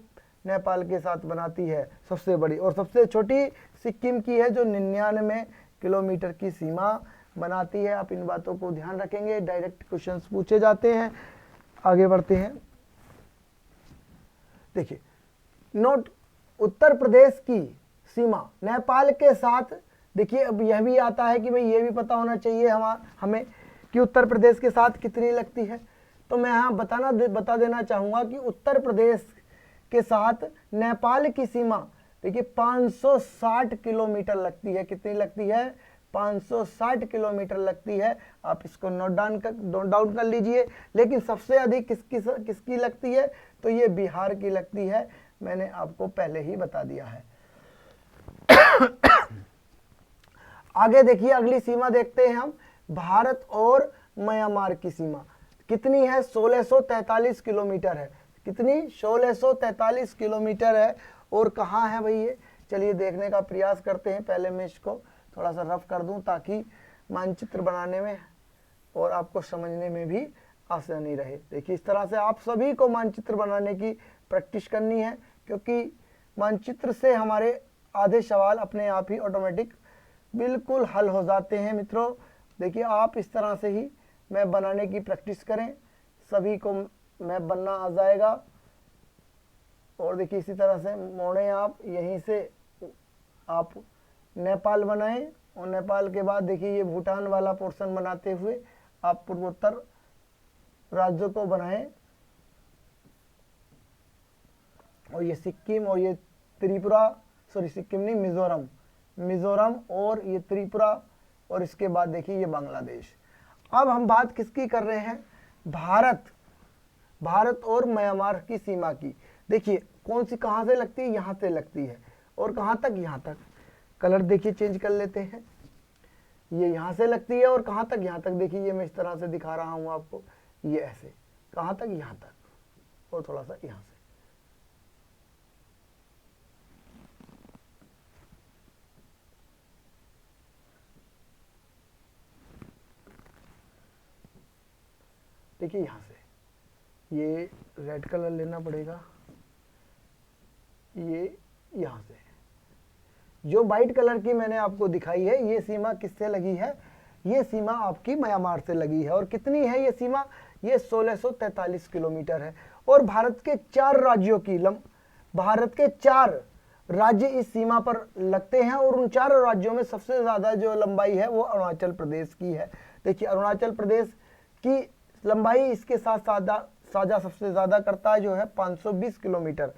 नेपाल के साथ बनाती है सबसे बड़ी। और सबसे छोटी सिक्किम की है, जो 99 किलोमीटर की सीमा बनाती है। आप इन बातों को ध्यान रखेंगे, डायरेक्ट क्वेश्चंस पूछे जाते हैं। आगे बढ़ते हैं। देखिए नोट, उत्तर प्रदेश की सीमा नेपाल के साथ, देखिए अब यह भी आता है कि भाई ये भी पता होना चाहिए हमें कि उत्तर प्रदेश के साथ कितनी लगती है। तो मैं यहाँ बता देना चाहूँगा कि उत्तर प्रदेश के साथ नेपाल की सीमा देखिए 560 किलोमीटर लगती है। कितनी लगती है, 560 किलोमीटर लगती है। आप इसको नोट डाउन कर लीजिए। लेकिन सबसे अधिक किसकी लगती है, तो ये बिहार की लगती है, मैंने आपको पहले ही बता दिया है। आगे देखिए अगली सीमा देखते हैं हम, भारत और म्यांमार की सीमा कितनी है, 1643 किलोमीटर है। कितनी, 1643 किलोमीटर है। और कहाँ है भाई ये, चलिए देखने का प्रयास करते हैं। पहले मैं इसको थोड़ा सा रफ कर दूं ताकि मानचित्र बनाने में और आपको समझने में भी आसानी रहे। देखिए इस तरह से आप सभी को मानचित्र बनाने की प्रैक्टिस करनी है, क्योंकि मानचित्र से हमारे आधे सवाल अपने आप ही ऑटोमेटिक बिल्कुल हल हो जाते हैं। मित्रों देखिए आप इस तरह से ही मैप बनाने की प्रैक्टिस करें, सभी को मैप बनना आ जाएगा। और देखिए इसी तरह से मोड़ें, आप यहीं से आप नेपाल बनाएं, और नेपाल के बाद देखिए ये भूटान वाला पोर्शन बनाते हुए आप पूर्वोत्तर राज्यों को बनाएं। और ये सिक्किम और ये त्रिपुरा, सॉरी सिक्किम नहीं, मिजोरम और ये त्रिपुरा, और इसके बाद देखिए ये बांग्लादेश। अब हम बात किसकी कर रहे हैं, भारत और म्यांमार की सीमा की। देखिए कौन सी कहाँ से लगती है, यहाँ से लगती है, और कहाँ तक, यहाँ तक। कलर देखिए चेंज कर लेते हैं, ये यहाँ से लगती है और कहाँ तक, यहाँ तक। देखिए ये मैं इस तरह से दिखा रहा हूँ आपको, ये ऐसे कहाँ तक, यहाँ तक, और थोड़ा सा यहाँ से। देखिए यहाँ से, ये रेड कलर लेना पड़ेगा, ये यहाँ से। जो वाइट कलर की मैंने आपको दिखाई है, ये सीमा किससे लगी है, ये सीमा आपकी म्यांमार से लगी है। और कितनी है ये सीमा, ये 1643 किलोमीटर है। और भारत के 4 राज्यों की भारत के 4 राज्य इस सीमा पर लगते हैं, और उन 4 राज्यों में सबसे ज़्यादा जो लंबाई है वो अरुणाचल प्रदेश की है। देखिए अरुणाचल प्रदेश की लंबाई इसके साथ साझा सबसे ज़्यादा करता है, जो है 520 किलोमीटर।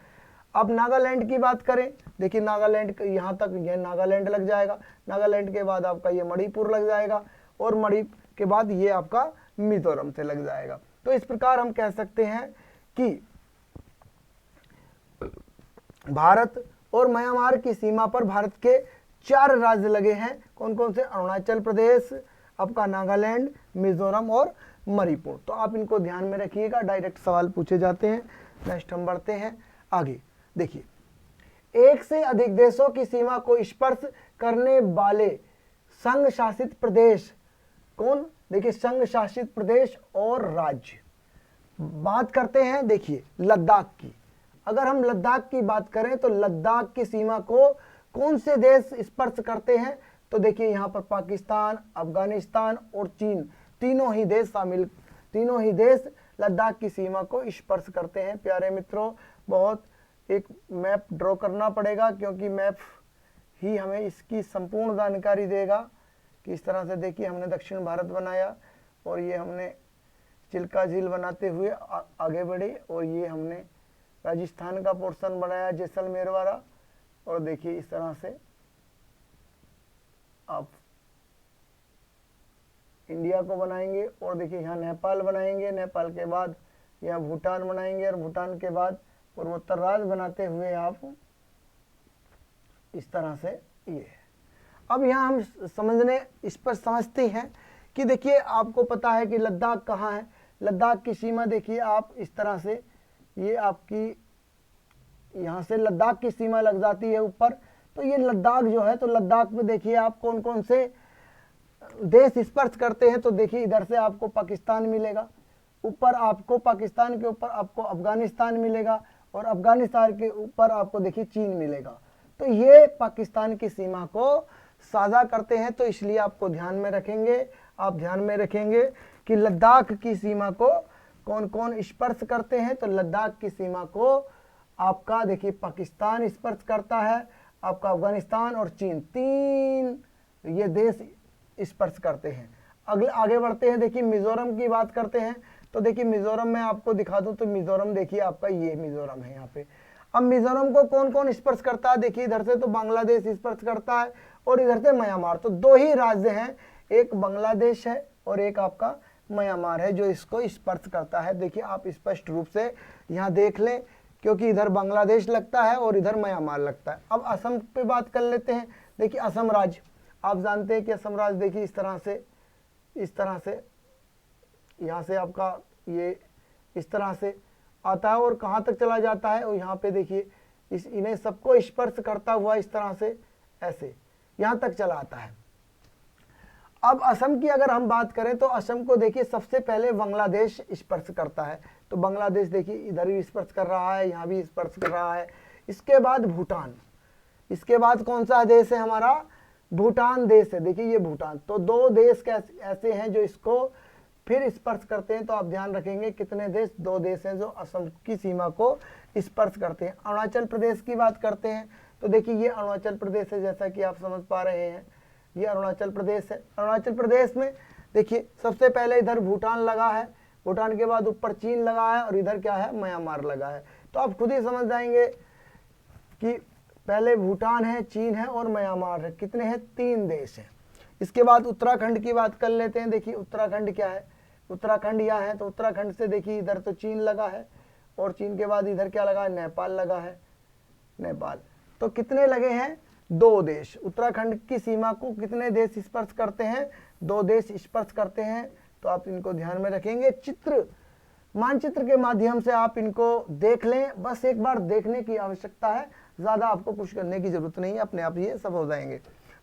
अब नागालैंड की बात करें, देखिए नागालैंड यहाँ तक, यह नागालैंड लग जाएगा। नागालैंड के बाद आपका ये मणिपुर लग जाएगा, और मणिपुर के बाद ये आपका मिजोरम से लग जाएगा। तो इस प्रकार हम कह सकते हैं कि भारत और म्यांमार की सीमा पर भारत के 4 राज्य लगे हैं। कौन कौन से, अरुणाचल प्रदेश, आपका नागालैंड, मिजोरम और मणिपुर। तो आप इनको ध्यान में रखिएगा, डायरेक्ट सवाल पूछे जाते हैं। नेक्स्ट हम बढ़ते हैं आगे। देखिए, एक से अधिक देशों की सीमा को स्पर्श करने वाले संघ शासित प्रदेश कौन, देखिए संघ शासित प्रदेश और राज्य। बात करते हैं देखिए लद्दाख की। अगर हम लद्दाख की बात करें तो लद्दाख की सीमा को कौन से देश स्पर्श करते हैं, तो देखिए यहाँ पर पाकिस्तान, अफगानिस्तान और चीन, तीनों ही देश लद्दाख की सीमा को स्पर्श करते हैं। प्यारे मित्रों, बहुत एक मैप ड्रॉ करना पड़ेगा, क्योंकि मैप ही हमें इसकी संपूर्ण जानकारी देगा कि इस तरह से। देखिए हमने दक्षिण भारत बनाया, और ये हमने चिल्का झील बनाते हुए आगे बढ़े, और ये हमने राजस्थान का पोर्शन बनाया जैसलमेर वाला। और देखिए इस तरह से आप इंडिया को बनाएंगे, और देखिए यहाँ नेपाल बनाएंगे, नेपाल के बाद यहाँ भूटान बनाएंगे, और भूटान के बाद पूर्वोत्तर राज्य बनाते हुए आप इस तरह से ये। अब यहाँ हम इस पर समझते हैं कि देखिए आपको पता है कि लद्दाख कहाँ है। लद्दाख की सीमा देखिए आप इस तरह से, ये आपकी यहाँ से लद्दाख की सीमा लग जाती है ऊपर। तो ये लद्दाख जो है, तो लद्दाख में देखिए आप कौन कौन से देश स्पर्श करते हैं। तो देखिए इधर से आपको पाकिस्तान मिलेगा, ऊपर आपको पाकिस्तान के ऊपर आपको अफगानिस्तान मिलेगा, और अफगानिस्तान के ऊपर आपको देखिए चीन मिलेगा। तो ये पाकिस्तान की सीमा को साझा करते हैं। तो इसलिए आपको ध्यान में रखेंगे, आप ध्यान में रखेंगे कि लद्दाख की सीमा को कौन कौन स्पर्श करते हैं। तो लद्दाख की सीमा को आपका देखिए पाकिस्तान स्पर्श करता है, आपका अफगानिस्तान और चीन, 3 ये देश स्पर्श करते हैं। आगे बढ़ते हैं, देखिए मिजोरम की बात करते हैं। तो देखिए मिजोरम में आपको दिखा दूं, तो मिजोरम देखिए आपका ये मिजोरम है यहाँ पे। अब मिजोरम को कौन कौन स्पर्श करता है, देखिए इधर से तो बांग्लादेश स्पर्श करता है, और इधर से म्यांमार। तो 2 ही राज्य हैं, एक बांग्लादेश है और एक आपका म्यांमार है, जो इसको स्पर्श करता है। देखिए आप स्पष्ट रूप से यहाँ देख लें, क्योंकि इधर बांग्लादेश लगता है और इधर म्यांमार लगता है। अब असम पे बात कर लेते हैं। देखिए असम राज्य, आप जानते हैं कि असम राज्य देखिए इस तरह से यहाँ से आपका ये इस तरह से आता है, और कहाँ तक चला जाता है, और यहाँ पे देखिए इन्हें सबको स्पर्श करता हुआ इस तरह से ऐसे यहाँ तक चला आता है। अब असम की अगर हम बात करें, तो असम को देखिए सबसे पहले बांग्लादेश स्पर्श करता है। तो बांग्लादेश देखिए इधर भी स्पर्श कर रहा है, यहाँ भी स्पर्श कर रहा है। इसके बाद भूटान, इसके बाद कौन सा देश है हमारा, भूटान देश है। देखिए ये भूटान। तो 2 देश ऐसे हैं जो इसको फिर स्पर्श करते हैं। तो आप ध्यान रखेंगे कितने देश, 2 देश हैं जो असम की सीमा को स्पर्श करते हैं। अरुणाचल प्रदेश की बात करते हैं, तो देखिए ये अरुणाचल प्रदेश है, जैसा कि आप समझ पा रहे हैं, ये अरुणाचल प्रदेश है। अरुणाचल प्रदेश में देखिए सबसे पहले इधर भूटान लगा है, भूटान के बाद ऊपर चीन लगा है, और इधर क्या है, म्यांमार लगा है। तो आप खुद ही समझ जाएंगे कि पहले भूटान है, चीन है और म्यांमार है। कितने हैं, 3 देश हैं। इसके बाद उत्तराखंड की बात कर लेते हैं। देखिए उत्तराखंड क्या है, उत्तराखंड यहाँ है, तो उत्तराखंड से देखिए इधर तो चीन लगा है, और चीन के बाद इधर क्या लगा है, नेपाल लगा है, नेपाल। तो कितने लगे हैं, 2 देश। उत्तराखंड की सीमा को कितने देश स्पर्श करते हैं, 2 देश स्पर्श करते हैं। तो आप इनको ध्यान में रखेंगे। चित्र, मानचित्र के माध्यम से आप इनको देख लें, बस एक बार देखने की आवश्यकता है, ज़्यादा आपको कुछ करने की जरूरत नहीं है, अपने आप ये सब हो जाएंगे।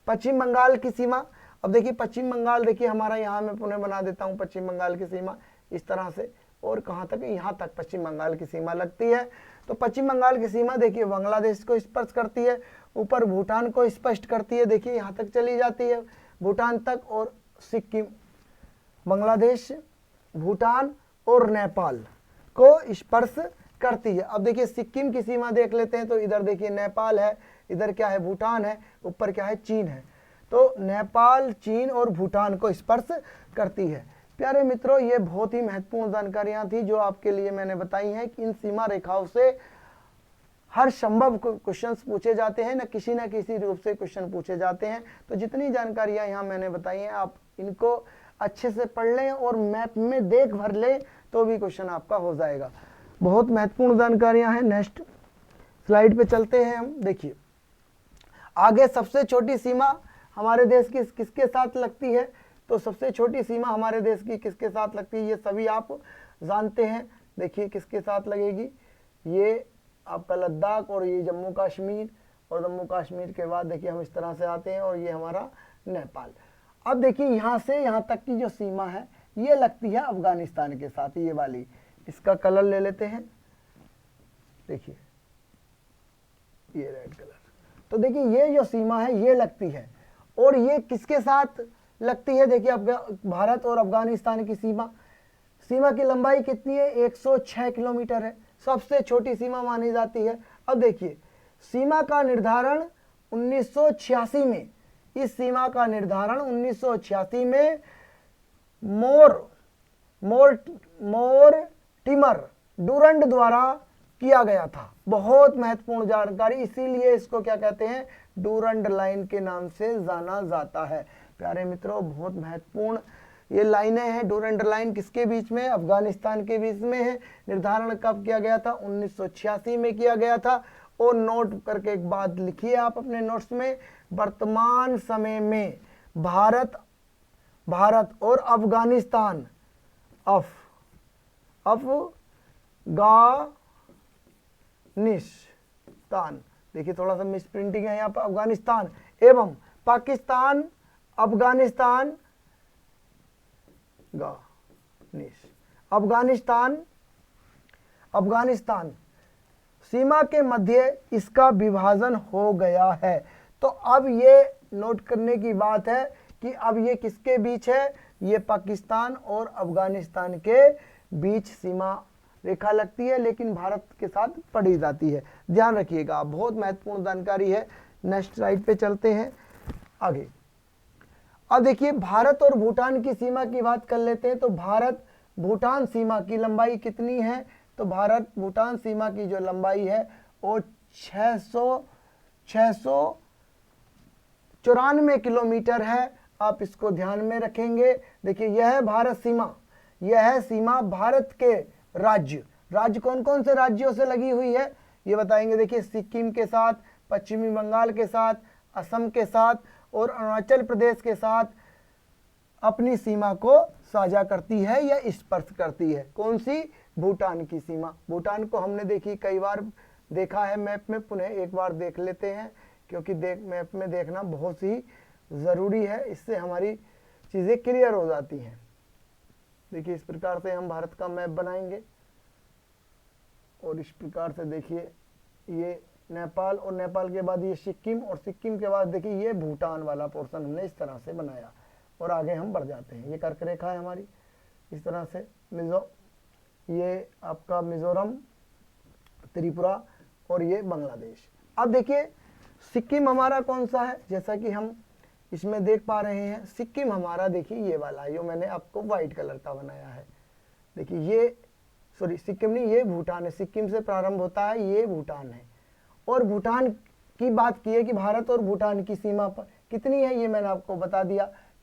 पश्चिम बंगाल की सीमा, अब देखिए पश्चिम बंगाल, देखिए हमारा यहाँ मैं पुनः बना देता हूँ पश्चिम बंगाल की सीमा इस तरह से, और कहाँ तक, यहाँ तक पश्चिम बंगाल की सीमा लगती है। तो पश्चिम बंगाल की सीमा देखिए बांग्लादेश को स्पर्श करती है, ऊपर भूटान को स्पष्ट करती है, देखिए यहाँ तक चली जाती है भूटान तक, और सिक्किम, बांग्लादेश, भूटान और नेपाल को स्पर्श करती है। अब देखिए सिक्किम की सीमा देख लेते हैं, तो इधर देखिए नेपाल है, इधर क्या है, भूटान है, ऊपर क्या है, चीन है। तो नेपाल, चीन और भूटान को स्पर्श करती है। प्यारे मित्रों, ये बहुत ही महत्वपूर्ण जानकारियां थी जो आपके लिए मैंने बताई हैं कि इन सीमा रेखाओं से हर संभव क्वेश्चंस पूछे जाते हैं, न किसी रूप से क्वेश्चन पूछे जाते हैं। तो जितनी जानकारियां यहाँ मैंने बताई हैं, आप इनको अच्छे से पढ़ लें और मैप में देख भर लें, तो भी क्वेश्चन आपका हो जाएगा। बहुत महत्वपूर्ण जानकारियां हैं। नेक्स्ट स्लाइड पे चलते हैं हम। देखिए आगे सबसे छोटी सीमा हमारे देश की किसके साथ लगती है, तो सबसे छोटी सीमा हमारे देश की किसके साथ लगती है, ये सभी आप जानते हैं। देखिए किसके साथ लगेगी, ये आपका लद्दाख और ये जम्मू कश्मीर, और जम्मू कश्मीर के बाद देखिए हम इस तरह से आते हैं, और ये हमारा नेपाल। अब देखिए यहाँ से यहाँ तक की जो सीमा है ये लगती है अफगानिस्तान के साथ, ये वाली। इसका कलर ले लेते हैं, देखिए ये रेड कलर। तो देखिए ये जो सीमा है ये लगती है, और ये किसके साथ लगती है, देखिए भारत और अफगानिस्तान की सीमा की लंबाई कितनी है, 106 किलोमीटर है, सबसे छोटी सीमा मानी जाती है। अब देखिए सीमा का निर्धारण 1986 में, इस सीमा का निर्धारण 1986 में मोर्टिमर डुरंड द्वारा किया गया था। बहुत महत्वपूर्ण जानकारी, इसीलिए इसको क्या कहते हैं, डुरंड लाइन के नाम से जाना जाता है। प्यारे मित्रों, बहुत महत्वपूर्ण ये लाइनें हैं। डुरंड लाइन किसके बीच में, अफगानिस्तान के बीच में है। निर्धारण कब किया गया था, 1986 में किया गया था। और नोट करके एक बात लिखिए आप अपने नोट्स में, वर्तमान समय में भारत और अफगानिस्तान, अफगानिस्तान, देखिए थोड़ा सा मिस प्रिंटिंग है यहाँ पर, अफगानिस्तान एवं पाकिस्तान, अफगानिस्तान सीमा के मध्य इसका विभाजन हो गया है। तो अब ये नोट करने की बात है कि अब ये किसके बीच है, ये पाकिस्तान और अफगानिस्तान के बीच सीमा रेखा लगती है, लेकिन भारत के साथ पढ़ी जाती है। ध्यान रखिएगा, बहुत महत्वपूर्ण जानकारी है। नेक्स्ट स्लाइड पे चलते हैं आगे। अब देखिए भारत और भूटान की सीमा की बात कर लेते हैं। तो भारत भूटान सीमा की लंबाई कितनी है, तो भारत भूटान सीमा की जो लंबाई है वो 694 किलोमीटर है। आप इसको ध्यान में रखेंगे। देखिए यह है भारत सीमा, यह है सीमा भारत के राज्य कौन कौन से राज्यों से लगी हुई है ये बताएंगे। देखिए सिक्किम के साथ, पश्चिमी बंगाल के साथ, असम के साथ और अरुणाचल प्रदेश के साथ अपनी सीमा को साझा करती है या स्पर्श करती है। कौन सी, भूटान की सीमा। भूटान को हमने देखी कई बार देखा है मैप में, पुनः एक बार देख लेते हैं, क्योंकि मैप में देखना बहुत ही ज़रूरी है, इससे हमारी चीज़ें क्लियर हो जाती हैं। देखिए इस प्रकार से हम भारत का मैप बनाएंगे, और इस प्रकार से देखिए ये नेपाल, और नेपाल के बाद ये सिक्किम, और सिक्किम के बाद देखिए ये भूटान वाला पोर्शन हमने इस तरह से बनाया, और आगे हम बढ़ जाते हैं। ये कर्क रेखा है हमारी इस तरह से। ये आपका मिजोरम, त्रिपुरा और ये बांग्लादेश। अब देखिए सिक्किम हमारा कौन सा है, जैसा कि हम इसमें देख पा रहे हैं, सिक्किम हमारा देखिए ये वाला, ये मैंने आपको व्हाइट कलर का बनाया है। देखिए ये, सॉरी सिक्किम नहीं, ये भूटान है। सिक्किम से प्रारंभ होता है, ये भूटान है। और भूटान की बात की है कि भारत और भूटान की सीमा पर कितनी है, ये मैंने आपको बता दिया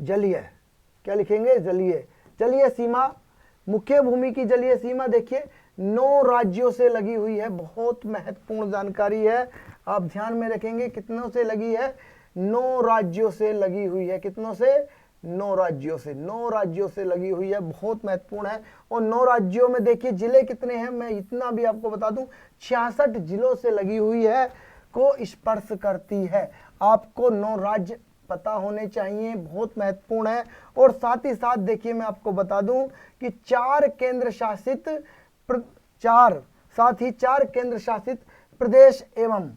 जलीय, क्या लिखेंगे, जलीय, जलीय सीमा, मुख्य भूमि की जलीय सीमा देखिए 9 राज्यों से लगी हुई है। बहुत महत्वपूर्ण जानकारी है, आप ध्यान में रखेंगे। कितनों से लगी है, 9 राज्यों से लगी हुई है। कितनों से, 9 राज्यों से, 9 राज्यों से लगी हुई है, बहुत महत्वपूर्ण है। और 9 राज्यों में देखिए जिले कितने हैं, मैं इतना भी आपको बता दूं, 66 जिलों से लगी हुई है, को स्पर्श करती है। आपको 9 राज्य पता होने चाहिए, बहुत महत्वपूर्ण है। और साथ ही साथ देखिए मैं आपको बता दूं कि 4 केंद्र शासित प्रदेश एवं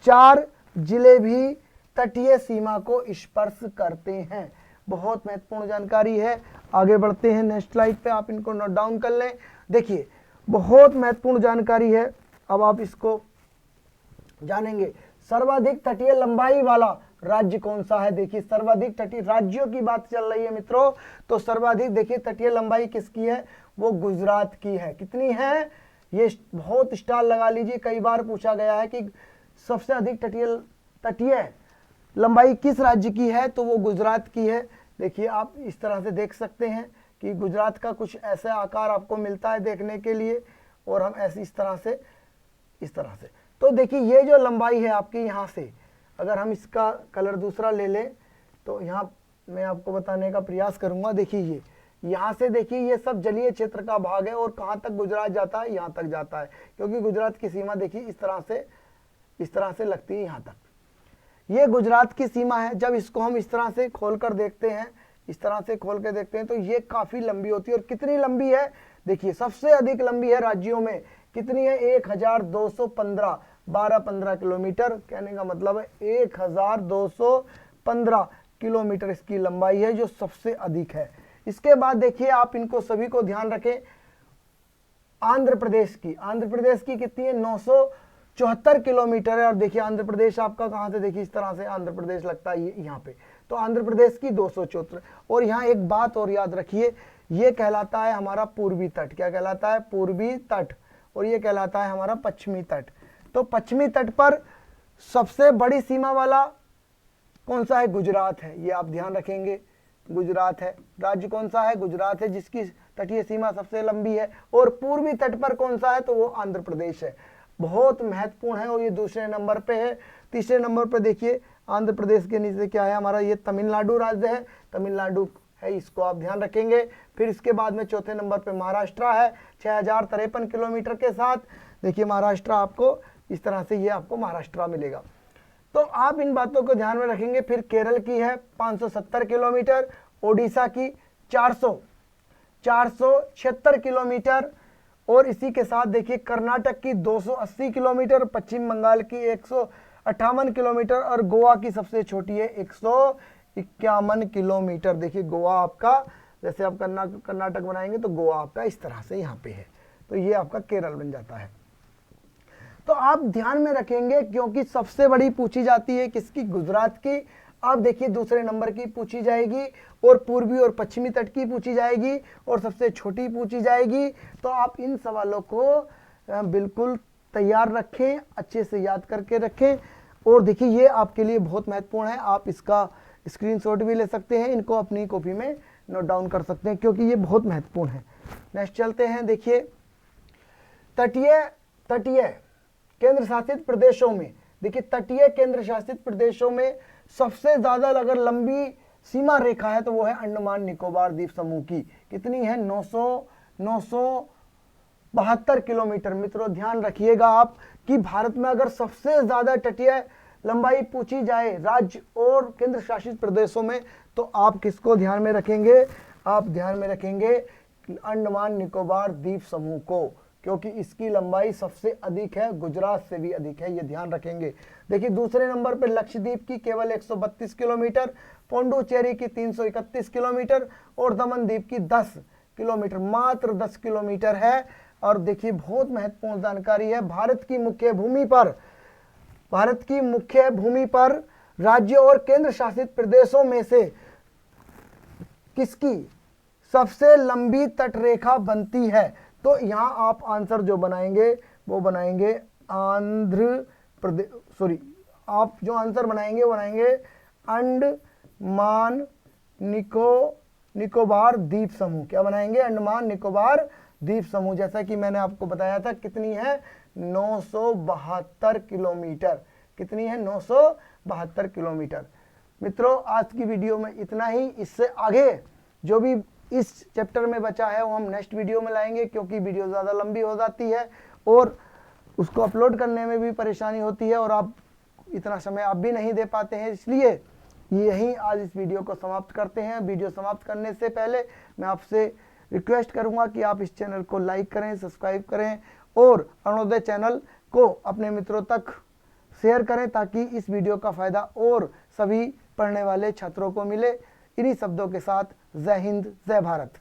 4 जिले भी तटीय सीमा को स्पर्श करते हैं। बहुत महत्वपूर्ण जानकारी है। आगे बढ़ते हैं नेक्स्ट स्लाइड पे, आप इनको नोट डाउन कर लें। देखिए बहुत महत्वपूर्ण जानकारी है, अब आप इसको जानेंगे। सर्वाधिक तटीय लंबाई वाला राज्य कौन सा है? देखिए सर्वाधिक तटीय राज्यों की बात चल रही है मित्रों, तो सर्वाधिक देखिए तटीय लंबाई किसकी है, वो गुजरात की है। कितनी है, ये बहुत स्टार लगा लीजिए, कई बार पूछा गया है कि सबसे अधिक तटीय लंबाई किस राज्य की है, तो वो गुजरात की है। देखिए आप इस तरह से देख सकते हैं कि गुजरात का कुछ ऐसा आकार आपको मिलता है देखने के लिए, और हम ऐसी इस तरह से तो देखिए ये जो लंबाई है आपकी, यहाँ से अगर हम इसका कलर दूसरा ले लें तो यहाँ मैं आपको बताने का प्रयास करूंगा। देखिए ये यहाँ से देखिए ये सब जलीय क्षेत्र का भाग है, और कहाँ तक गुजरात जाता है, यहाँ तक जाता है, क्योंकि गुजरात की सीमा देखिए इस तरह से लगती है यहाँ तक। ये गुजरात की सीमा है। जब इसको हम इस तरह से खोल कर देखते हैं, इस तरह से खोल के देखते हैं, तो ये काफी लंबी होती है। और कितनी लंबी है, देखिए सबसे अधिक लंबी है राज्यों में, कितनी है, 1215 12-15 किलोमीटर, कहने का मतलब है 1215 किलोमीटर इसकी लंबाई है, जो सबसे अधिक है। इसके बाद देखिए आप इनको सभी को ध्यान रखें, आंध्र प्रदेश की कितनी है, 974 किलोमीटर है। और देखिए आंध्र प्रदेश आपका कहां से, देखिए इस तरह से आंध्र प्रदेश लगता है यहाँ पे, तो आंध्र प्रदेश की 274। और यहाँ एक बात और याद रखिए, ये कहलाता है हमारा पूर्वी तट। क्या कहलाता है, पूर्वी तट। और ये कहलाता है हमारा पश्चिमी तट। तो पश्चिमी तट पर सबसे बड़ी सीमा वाला कौन सा है, गुजरात है। ये आप ध्यान रखेंगे, गुजरात है। राज्य कौन सा है, गुजरात है, जिसकी तटीय सीमा सबसे लंबी है। और पूर्वी तट पर कौन सा है, तो वो आंध्र प्रदेश है। बहुत महत्वपूर्ण है, और ये दूसरे नंबर पे है। तीसरे नंबर पे देखिए आंध्र प्रदेश के नीचे क्या है हमारा, ये तमिलनाडु राज्य है, तमिलनाडु है, इसको आप ध्यान रखेंगे। फिर इसके बाद में चौथे नंबर पे महाराष्ट्र है 6053 किलोमीटर के साथ। देखिए महाराष्ट्र आपको इस तरह से, ये आपको महाराष्ट्र मिलेगा, तो आप इन बातों को ध्यान में रखेंगे। फिर केरल की है 570 किलोमीटर, ओडिशा की 476 किलोमीटर, और इसी के साथ देखिए कर्नाटक की 280 किलोमीटर, पश्चिम बंगाल की 158 किलोमीटर, और गोवा की सबसे छोटी है 151 किलोमीटर। देखिए गोवा आपका, जैसे आप कर्नाटक बनाएंगे तो गोवा आपका इस तरह से यहाँ पे है, तो ये आपका केरल बन जाता है। तो आप ध्यान में रखेंगे, क्योंकि सबसे बड़ी पूछी जाती है किसकी, गुजरात की। अब देखिए दूसरे नंबर की पूछी जाएगी, और पूर्वी और पश्चिमी तट की पूछी जाएगी, और सबसे छोटी पूछी जाएगी। तो आप इन सवालों को बिल्कुल तैयार रखें, अच्छे से याद करके रखें। और देखिए ये आपके लिए बहुत महत्वपूर्ण है, आप इसका स्क्रीनशॉट भी ले सकते हैं, इनको अपनी कॉपी में नोट डाउन कर सकते हैं, क्योंकि ये बहुत महत्वपूर्ण है। नेक्स्ट चलते हैं। देखिए तटीय केंद्र शासित प्रदेशों में, देखिए तटीय केंद्र शासित प्रदेशों में सबसे ज्यादा अगर लंबी सीमा रेखा है तो वो है अंडमान निकोबार द्वीप समूह की। कितनी है, 972 किलोमीटर। मित्रों ध्यान रखिएगा आप कि भारत में अगर सबसे ज्यादा तटीय लंबाई पूछी जाए राज्य और केंद्र शासित प्रदेशों में, तो आप किसको ध्यान में रखेंगे, आप ध्यान में रखेंगे अंडमान निकोबार द्वीप समूह को, क्योंकि इसकी लंबाई सबसे अधिक है, गुजरात से भी अधिक है, ये ध्यान रखेंगे। देखिए दूसरे नंबर पर लक्षद्वीप की केवल 132 किलोमीटर, पोंडुचेरी की 331 किलोमीटर, और दमन द्वीप की 10 किलोमीटर, मात्र 10 किलोमीटर है। और देखिए बहुत महत्वपूर्ण जानकारी है, भारत की मुख्य भूमि पर राज्यों और केंद्र शासित प्रदेशों में से किसकी सबसे लंबी तटरेखा बनती है। तो यहाँ आप आंसर जो बनाएंगे वो बनाएंगे आप जो आंसर बनाएंगे वो बनाएंगे अंडमान निकोबार द्वीप समूह। क्या बनाएंगे? अंडमान निकोबार द्वीप समूह। जैसा कि मैंने आपको बताया था, कितनी है? 972 किलोमीटर। कितनी है? 972 किलोमीटर। मित्रों, आज की वीडियो में इतना ही। इससे आगे जो भी इस चैप्टर में बचा है वो हम नेक्स्ट वीडियो में लाएंगे, क्योंकि वीडियो ज़्यादा लंबी हो जाती है और उसको अपलोड करने में भी परेशानी होती है और आप इतना समय आप भी नहीं दे पाते हैं। इसलिए यहीं आज इस वीडियो को समाप्त करते हैं। वीडियो समाप्त करने से पहले मैं आपसे रिक्वेस्ट करूंगा कि आप इस चैनल को लाइक करें, सब्सक्राइब करें और अरुणोदय चैनल को अपने मित्रों तक शेयर करें, ताकि इस वीडियो का फ़ायदा और सभी पढ़ने वाले छात्रों को मिले। इन्हीं शब्दों के साथ जय हिंद, जय भारत।